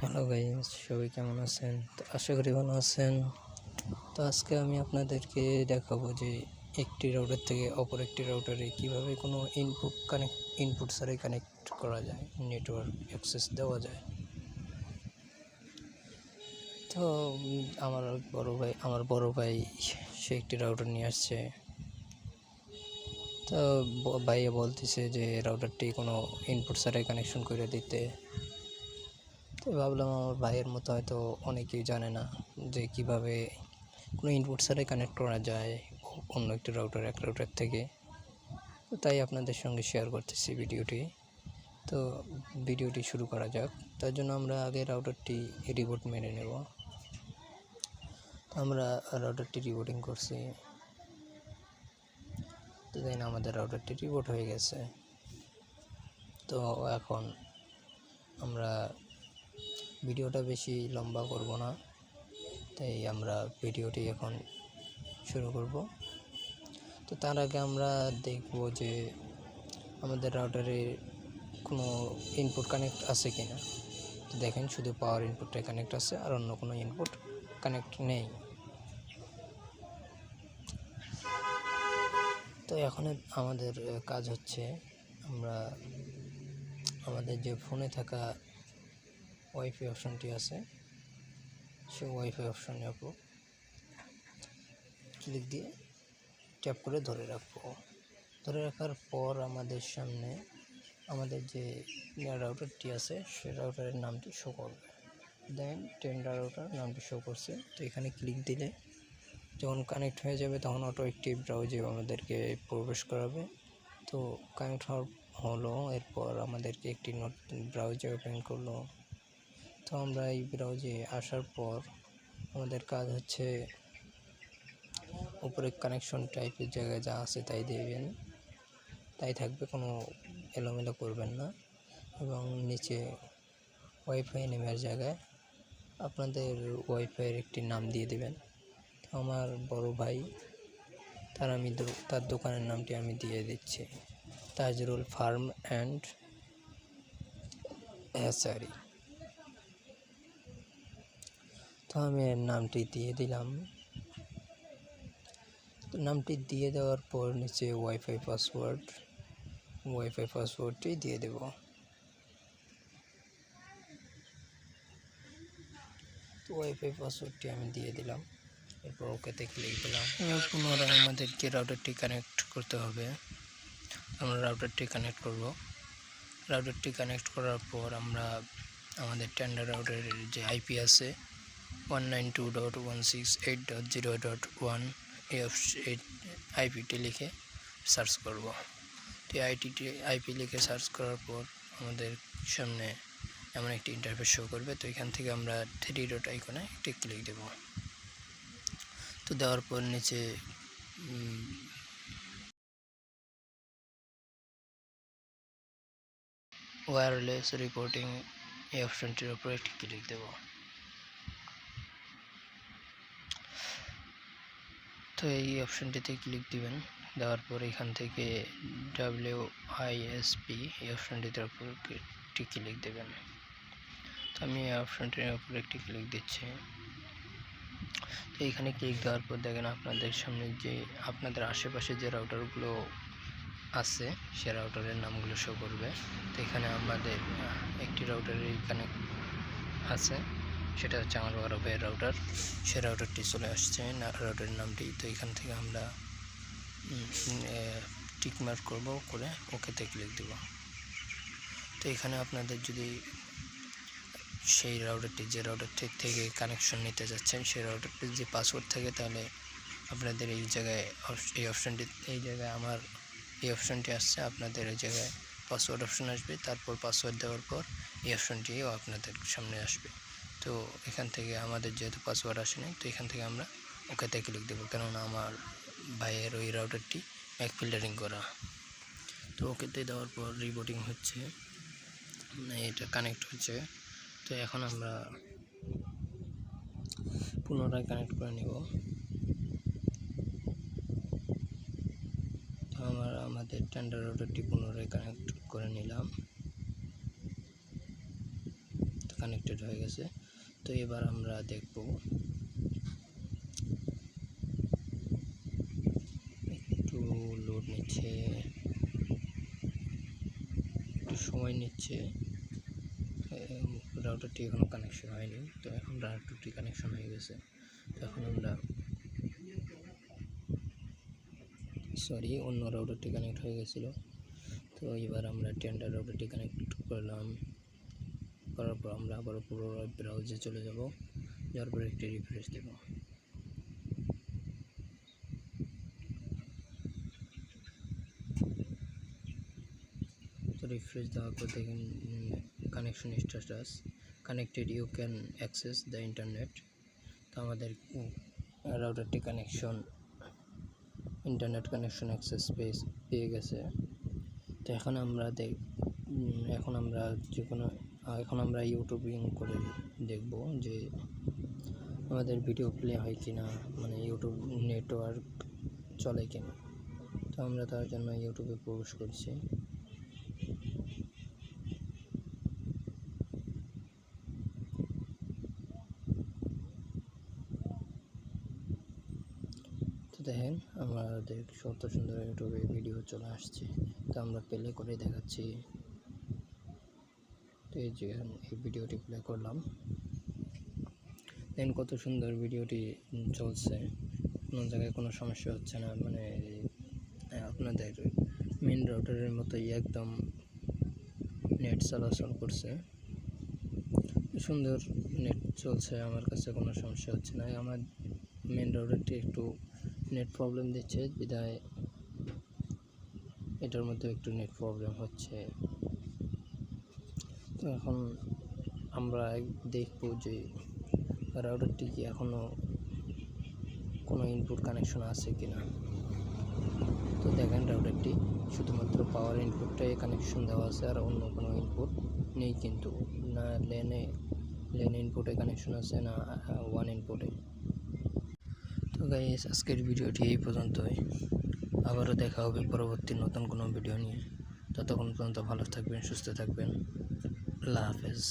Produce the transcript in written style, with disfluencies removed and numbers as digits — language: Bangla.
হ্যালো গাইস, সবাই কেমন আছেন? তো আশা করি ভালো আছেন। তো আজকে আমি আপনাদেরকে দেখাবো যে একটি রাউটার থেকে অপর একটি রাউটারে কিভাবে কোনো ইনপুট ছাড়াই কানেক্ট করা যায়, নেটওয়ার্ক অ্যাক্সেস দেওয়া যায়। তো আমার বড় ভাই সে একটি রাউটার নিয়ে আসছে। তো ভাইয়া বলতেছে যে রাউটারটি কোনো ইনপুট ছাড়াই কানেকশন করে দিতে। তো ভাবলাম আমার ভাইয়ের মতো হয়তো অনেকেই জানে না যে কিভাবে কোনো ইনপুট ছাড়াই কানেক্ট করা যায় অন্য একটি এক রাউটার থেকে। তো তাই আপনাদের সঙ্গে শেয়ার করতেছি ভিডিওটি। তো ভিডিওটি শুরু করা যাক। তার জন্য আমরা আগে রাউটারটি রিবুট মেরে নেব। আমরা রাউটারটি রিবুটিং করছি, তো দেন আমাদের রাউটারটি রিবুট হয়ে গেছে। তো এখন আমরা ভিডিওটা বেশি লম্বা করব না, তাই আমরা ভিডিওটি এখন শুরু করব। তো তার আগে আমরা দেখব যে আমাদের রাউটারে কোনো ইনপুট কানেক্ট আছে কি না। তো দেখেন, শুধু পাওয়ার ইনপুটটাই কানেক্ট আছে, আর অন্য কোনো ইনপুট কানেক্ট নেই। তো এখন আমাদের কাজ হচ্ছে, আমরা আমাদের যে ফোনে থাকা ওয়াইফাই অপশনটি আছে, সেই ওয়াইফাই অপশনের উপর ক্লিক দিয়ে ট্যাপ করে ধরে রাখবো। ধরে রাখার পর আমাদের সামনে আমাদের যে রাউটারটি আছে সেই রাউটারের নামটি শো করবে। দেন টেন্ডার রাউটার নামটি শো করছে। তো এখানে ক্লিক দিলে যখন কানেক্ট হয়ে যাবে তখন অটো একটি ব্রাউজে আমাদেরকে প্রবেশ করাবে। তো কানেক্ট হলো, এরপর আমাদেরকে একটি নতুন ব্রাউজার ওপেন করলো। তো আমরা এই ব্রাউজে আসার পর আমাদের কাজ হচ্ছে উপরে কানেকশন টাইপের জায়গায় যা আছে তাই দেবেন, তাই থাকবে, কোনো এলোমেলো করবেন না। এবং নিচে ওয়াইফাই নেমের জায়গায় আপনাদের ওয়াইফাইয়ের একটি নাম দিয়ে দেবেন। তো আমার বড় ভাই তার দোকানের নামটি আমি দিয়ে দিচ্ছি, তাজরুল ফার্ম অ্যান্ড হ্যাচারি। তো আমি এর নামটি দিয়ে দিলাম। তো নামটি দিয়ে দেওয়ার পর নিচে ওয়াইফাই পাসওয়ার্ডটি দিয়ে দেব। তো ওয়াইফাই পাসওয়ার্ডটি আমি দিয়ে দিলাম, এরপর ওকেতে ক্লিক দিলাম। এবার পুনরায় আমাদেরকে রাউটারটি কানেক্ট করতে হবে। আমরা রাউটারটি কানেক্ট করব। রাউটারটি কানেক্ট করার পর আমরা আমাদের টেন্ডার রাউটারের যে আইপি আছে 192.168.0.1 এই আইপিটি লিখে সার্চ করব। তো আইপি লিখে সার্চ করার পর আমাদের সামনে এমন একটি ইন্টারফেস শো করবে। তো এখান থেকে আমরা 3 ডট আইকনে একটি ক্লিক দেব। তো দেওয়ার পর নিচে ওয়্যারলেস রিপোর্টিং এই অপশনটির উপর একটি ক্লিক দেব। তো এই অপশনটিতে ক্লিক দিবেন। দেওয়ার পর এখান থেকে WISP এই অপশনটির উপর একটি ক্লিক দেবেন। তো আমি এই অপশনটির উপর একটি ক্লিক দিচ্ছি। তো এখানে ক্লিক দেওয়ার পর দেখেন আপনাদের সামনে যে আপনাদের আশেপাশে যে রাউটারগুলো আছে সে রাউটারের নামগুলো শো করবে। তো এখানে আমাদের একটি রাউটারের কানেক্ট আছে, সেটা হচ্ছে আমার বড় ভাইয়ের রাউটার। সে রাউটারটি চলে আসছে রাউটারের নামটি। তো এখান থেকে আমরা টিক মার্ক করবো, করে ওকেতে ক্লিক দেব। তো এখানে আপনাদের যদি সেই রাউটারটি যে রাউটার থেকে কানেকশন নিতে যাচ্ছেন সেই রাউটারটির যে পাসওয়ার্ড থাকে, তাহলে আপনাদের এই জায়গায় আমার এই অপশনটি আসছে, আপনাদের এই জায়গায় পাসওয়ার্ড অপশন আসবে। তারপর পাসওয়ার্ড দেওয়ার পর এই অপশনটিও আপনাদের সামনে আসবে। তো এখান থেকে আমাদের যেহেতু পাসওয়ার্ড আসেনি, তো এখান থেকে আমরা ওকেতে ক্লিক দেবো, কেননা আমার ভাইয়ের ওই রাউটারটি ম্যাক ফিল্টারিং করা। তো ওকেতে দেওয়ার পর রিবুটিং হচ্ছে, এটা কানেক্ট হচ্ছে। তো এখন আমরা পুনরায় কানেক্ট করে নেব। তো আমাদের টেন্ডার রাউটারটি পুনরায় কানেক্ট করে নিলাম। তো কানেক্টেড হয়ে গেছে। তো এবার আমরা দেখব একটু লোড নিচ্ছে, একটু সময় নিচ্ছে। রাউটারটি এখনও কানেকশন হয়নি, তো এখন রাউটারটি কানেকশন হয়ে গেছে। তো এখন আমরা অন্য রাউটারটি কানেক্ট হয়ে গেছিলো। তো এবার আমরা টেন্ডার রাউটারটি কানেক্ট করলাম, করার পর আমরা আবারও পুরো ব্রাউজে চলে যাব, যাওয়ার পর একটি রিফ্রেশ দেব। তো রিফ্রেশ দেওয়ার পর দেখেন connection status connected, you can access the internet. তো আমাদের রাউটারটি ইন্টারনেট কানেকশন অ্যাক্সেস পেয়ে গেছে। তো এখন আমরা ইউটিউবিং করে দেখব যে আমাদের ভিডিও প্লে হয় কিনা, মানে ইউটিউব নেটওয়ার্ক চলে কিনা। তো আমরা তার জন্য ইউটিউবে প্রবেশ করছি। তো দেখেন আমাদের কত সুন্দর ইউটিউবে ভিডিও চলে আসছে। তো আমরা প্লে করে দেখাচ্ছি। তো এই যে এই ভিডিওটি প্লে করলাম, দেখেন কত সুন্দর ভিডিওটি চলছে, কোনো জায়গায় কোনো সমস্যা হচ্ছে না। মানে আপনাদের মেন রাউটারের মতোই একদম নেট চলাচল করছে, সুন্দর নেট চলছে, আমার কাছে কোনো সমস্যা হচ্ছে না। আমার মেন রাউটারটি একটু নেট প্রবলেম দিচ্ছে, বিধায় এটার মধ্যে একটু নেট প্রবলেম হচ্ছে। তো এখন আমরা দেখব যে রাউটারটি কি এখনও কোনো ইনপুট কানেকশন আছে কিনা। তো দেখেন রাউটারটি শুধুমাত্র পাওয়ার ইনপুটটাই কানেকশন দেওয়া আছে, আর অন্য কোনো ইনপুট নেই, কিন্তু না লেনে ইনপুটে কানেকশন আছে, না ওয়ান ইনপুটে। তো গাইস, আজকের ভিডিওটি এই পর্যন্তই। আবারও দেখা হবে পরবর্তী নতুন কোনো ভিডিও নিয়ে। ততক্ষণ পর্যন্ত ভালো থাকবেন, সুস্থ থাকবেন। আল্লাহ হাফেজ।